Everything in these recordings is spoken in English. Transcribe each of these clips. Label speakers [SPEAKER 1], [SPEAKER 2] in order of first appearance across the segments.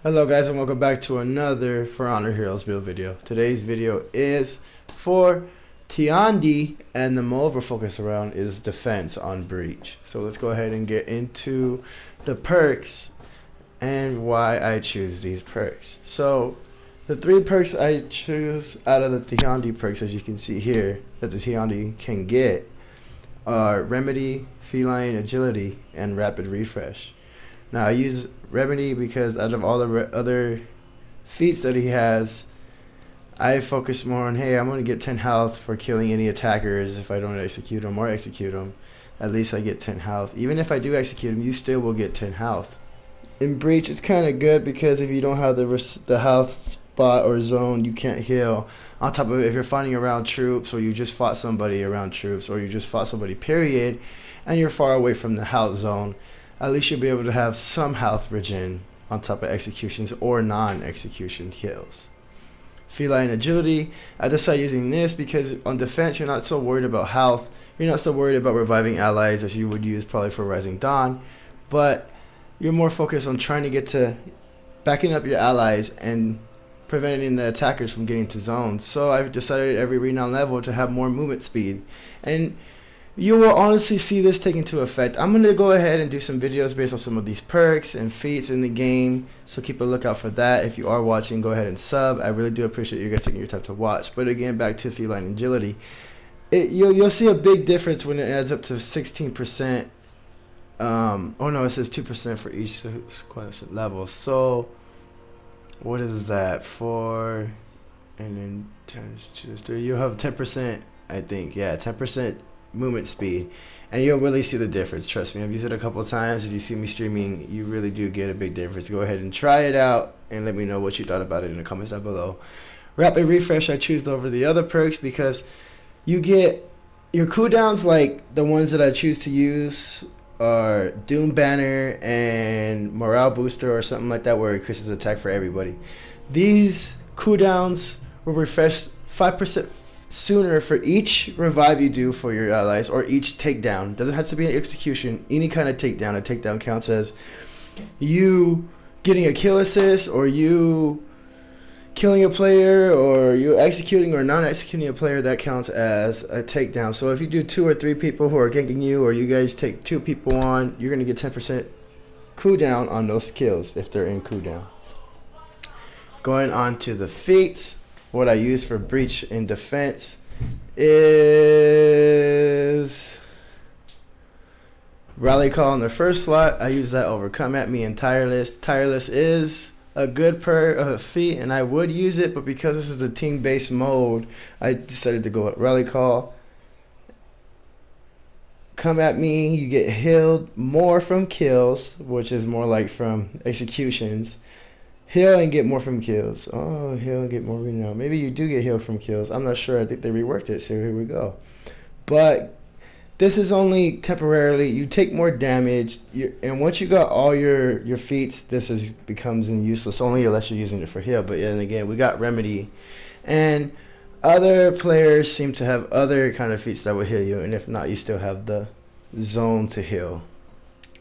[SPEAKER 1] Hello guys, and welcome back to another For Honor Heroes build video. Today's video is for Tiandi, and the mode we're focused around is defense on breach. So let's go ahead and get into the perks and why I choose these perks. So the three perks I choose out of the Tiandi perks, as you can see here, that the Tiandi can get are Remedy, Feline Agility, and Rapid Refresh. Now I use Remedy because out of all the other feats that he has, I focus more on, hey, I'm going to get 10 health for killing any attackers if I don't execute them or execute them. At least I get 10 health. Even if I do execute them, you still will get 10 health. In Breach, it's kind of good because if you don't have the health spot or zone, you can't heal. On top of it, if you're fighting around troops, or you just fought somebody around troops, or you just fought somebody, period, and you're far away from the health zone, at least you'll be able to have some health regen on top of executions or non-execution kills. Feline Agility, I decided using this because on defense you're not so worried about health, you're not so worried about reviving allies as you would use probably for Rising Dawn, but you're more focused on trying to get to backing up your allies and preventing the attackers from getting to zones. So I've decided at every renown level to have more movement speed, and you will honestly see this take into effect. I'm going to go ahead and do some videos based on some of these perks and feats in the game, so keep a lookout for that. If you are watching, go ahead and sub. I really do appreciate you guys taking your time to watch. But again, back to Feline Agility. You'll see a big difference when it adds up to 16%. Oh no, it says 2% for each level. So what is that for? And then times 2 is 3. You'll have 10%, I think. Yeah, 10% movement speed, and you'll really see the difference. Trust me, I've used it a couple of times. If you see me streaming, you really do get a big difference. Go ahead and try it out and let me know what you thought about it in the comments down below. Rapid Refresh I choose over the other perks because you get your cooldowns, like the ones that I choose to use are Doom Banner and Morale Booster or something like that, where it increases attack for everybody. These cooldowns will refresh 5% sooner for each revive you do for your allies, or each takedown. Doesn't have to be an execution, any kind of takedown. A takedown counts as you getting a kill assist, or you killing a player, or you executing or non-executing a player. That counts as a takedown. So if you do 2 or 3 people who are ganking you, or you guys take 2 people on, you're going to get 10% cooldown on those kills if they're in cooldown. Going on to the feats, what I use for breach in defense is Rally Call in the first slot. I use that over Come At Me and Tireless. Tireless is a good feat, and I would use it, but because this is a team-based mode, I decided to go with Rally Call. Come At Me, you get healed more from kills, which is more like from executions. Heal and get more from kills. Oh, heal and get more renown. Maybe you do get healed from kills. I'm not sure. I think they reworked it, so here we go. But this is only temporarily. You take more damage, and once you got all your feats, this becomes useless, only unless you're using it for heal. But then again, we got Remedy, and other players seem to have other kind of feats that will heal you, and if not, you still have the zone to heal.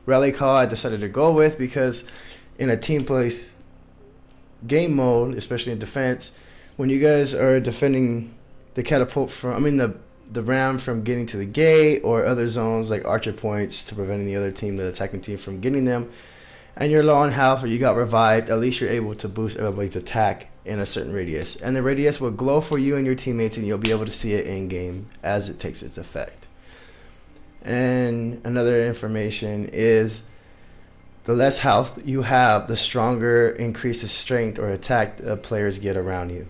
[SPEAKER 1] Rally Call I decided to go with because in a team place game mode, especially in defense, when you guys are defending the catapult from, the ram from getting to the gate, or other zones like archer points to prevent the other team, the attacking team, from getting them, and you're low on health or you got revived, at least you're able to boost everybody's attack in a certain radius, and the radius will glow for you and your teammates, and you'll be able to see it in game as it takes its effect. And another information is, the less health you have, the stronger increase of strength or attack players get around you.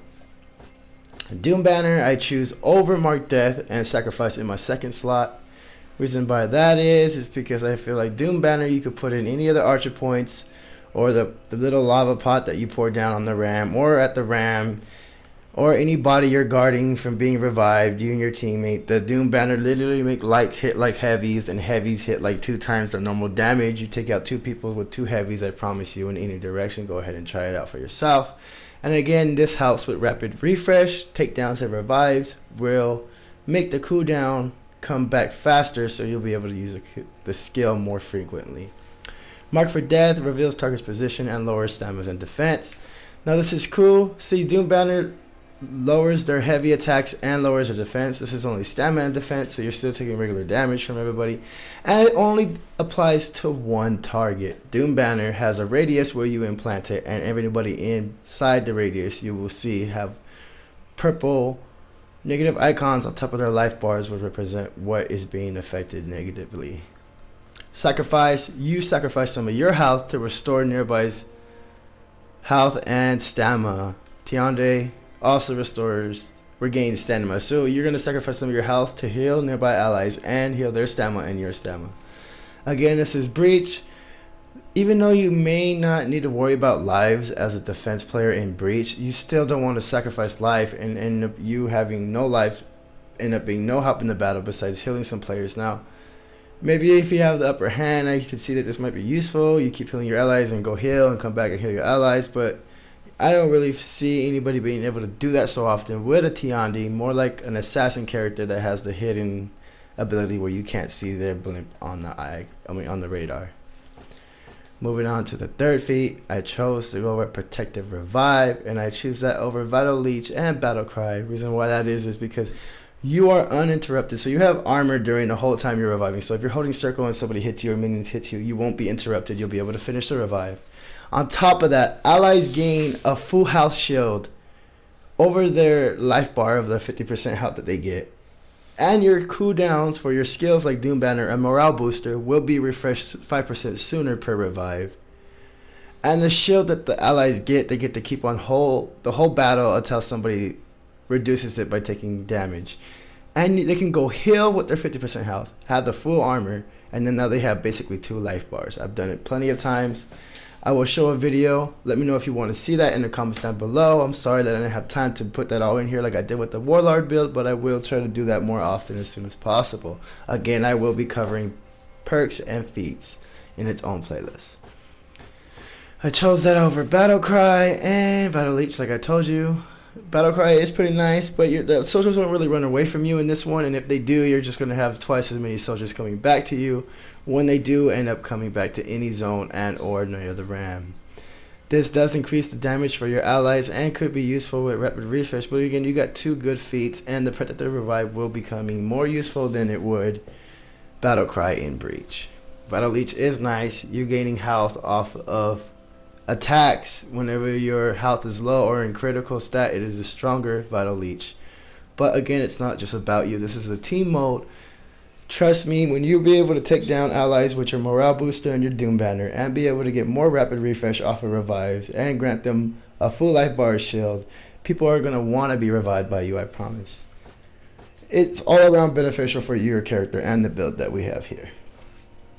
[SPEAKER 1] Doom Banner I choose over Mark Death and sacrifice in my second slot. Reason by that is because I feel like Doom Banner you could put in any of the archer points, or the little lava pot that you pour down on the ram, or at the ram, or anybody you're guarding from being revived, you and your teammate. The Doom Banner literally make lights hit like heavies, and heavies hit like 2 times their normal damage. You take out 2 people with 2 heavies, I promise you, in any direction. Go ahead and try it out for yourself. And again, this helps with Rapid Refresh. Takedowns and revives will make the cooldown come back faster, so you'll be able to use the skill more frequently. Mark for death, reveals target's position, and lowers stamina and defense. Now this is cool. See, Doom Banner lowers their heavy attacks and lowers their defense. This is only stamina and defense, so you're still taking regular damage from everybody. And it only applies to one target. Doom Banner has a radius where you implant it, and everybody inside the radius you will see have purple negative icons on top of their life bars, which represent what is being affected negatively. Sacrifice. You sacrifice some of your health to restore nearby's health and stamina. Tiandi also regains stamina. So you're going to sacrifice some of your health to heal nearby allies and heal their stamina and your stamina. Again, this is Breach. Even though you may not need to worry about lives as a defense player in Breach, you still don't want to sacrifice life and end up you having no life, end up being no help in the battle besides healing some players. Now, maybe if you have the upper hand, you can see that this might be useful. You keep healing your allies and go heal and come back and heal your allies, but I don't really see anybody being able to do that so often with a Tiandi, more like an assassin character that has the hidden ability where you can't see their blimp on the radar. Moving on to the third feat, I chose to go with Protective Revive, and I choose that over Vital Leech and Battle Cry. Reason why that is because you are uninterrupted, so you have armor during the whole time you're reviving. So if you're holding circle and somebody hits you or minions hit you, you won't be interrupted. You'll be able to finish the revive. On top of that, allies gain a full health shield over their life bar of the 50% health that they get. And your cooldowns for your skills like Doom Banner and Morale Booster will be refreshed 5% sooner per revive. And the shield that the allies get, they get to keep on the whole battle until somebody reduces it by taking damage. And they can go heal with their 50% health, have the full armor, and then now they have basically 2 life bars. I've done it plenty of times. I will show a video. Let me know if you want to see that in the comments down below. I'm sorry that I didn't have time to put that all in here like I did with the Warlord build, but I will try to do that more often as soon as possible. Again, I will be covering perks and feats in its own playlist. I chose that over Battle Cry and Battle Leech like I told you. Battle Cry is pretty nice, but the soldiers don't really run away from you in this one, and if they do, you're just going to have twice as many soldiers coming back to you when they do end up coming back to any zone and or near the ram. This does increase the damage for your allies and could be useful with rapid refresh, but again, you got 2 good feats, and the Protective Revive will be becoming more useful than it would Battle Cry in Breach. Battle Leech is nice. You're gaining health off of attacks whenever your health is low or in critical stat. It is a stronger Vital Leech, but again, it's not just about you. This is a team mode. Trust me, when you'll be able to take down allies with your Morale Booster and your Doom Banner and be able to get more rapid refresh off of revives and grant them a full life bar shield, people are going to want to be revived by you, I promise. It's all around beneficial for your character and the build that we have here.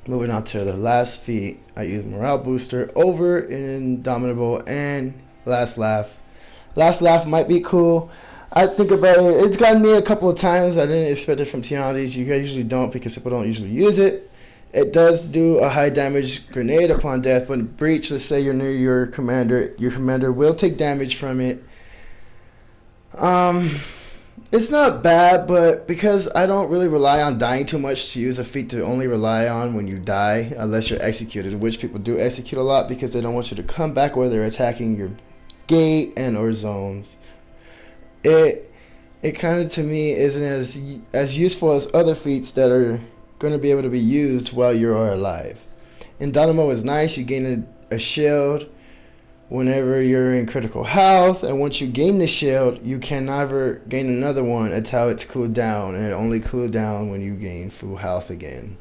[SPEAKER 1] Moving on to the last feat, I use Morale Booster over Indomitable and Last Laugh. Last Laugh might be cool. I think about it, it's gotten me a couple of times. I didn't expect it from Tiandi. You guys usually don't because people don't usually use it. It does do a high damage grenade upon death, but in Breach, let's say you're near your commander will take damage from it. It's not bad, but because I don't really rely on dying too much to use a feat to only rely on when you die, unless you're executed, which people do execute a lot because they don't want you to come back where they're attacking your gate and or zones. It kind of to me isn't as useful as other feats that are going to be able to be used while you are alive. Indomitable is nice. You gain a shield whenever you're in critical health, and once you gain the shield, you can never gain another one until it's cooled down, and it only cools down when you gain full health again.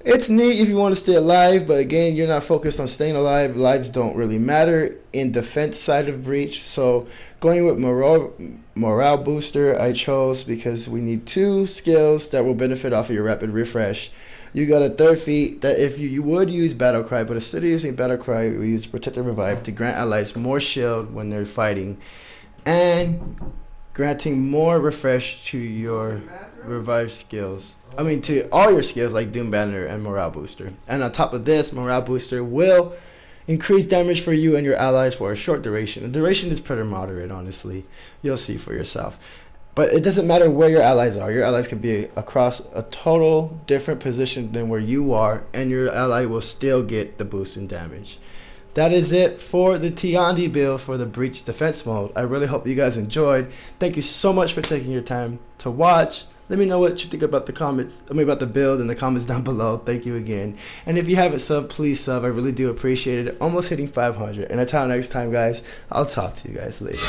[SPEAKER 1] It's neat if you want to stay alive, but again, you're not focused on staying alive. Lives don't really matter in defense side of Breach, so going with Morale Booster I chose because we need 2 skills that will benefit off of your rapid refresh. You got a third feat that if you would use Battle Cry, but instead of using Battle Cry, we use Protective Revive to grant allies more shield when they're fighting, and granting more refresh to your revive skills. To all your skills like Doom Banner and Morale Booster. And on top of this, Morale Booster will increase damage for you and your allies for a short duration. The duration is pretty moderate, honestly. You'll see for yourself. But it doesn't matter where your allies are. Your allies could be across a total different position than where you are, and your ally will still get the boost in damage. That is it for the Tiandi build for the Breach Defense mode. I really hope you guys enjoyed. Thank you so much for taking your time to watch. Let me know what you think about about the build in the comments down below. Thank you again. And if you haven't subbed, please sub. I really do appreciate it. Almost hitting 500. And until next time, guys, I'll talk to you guys later.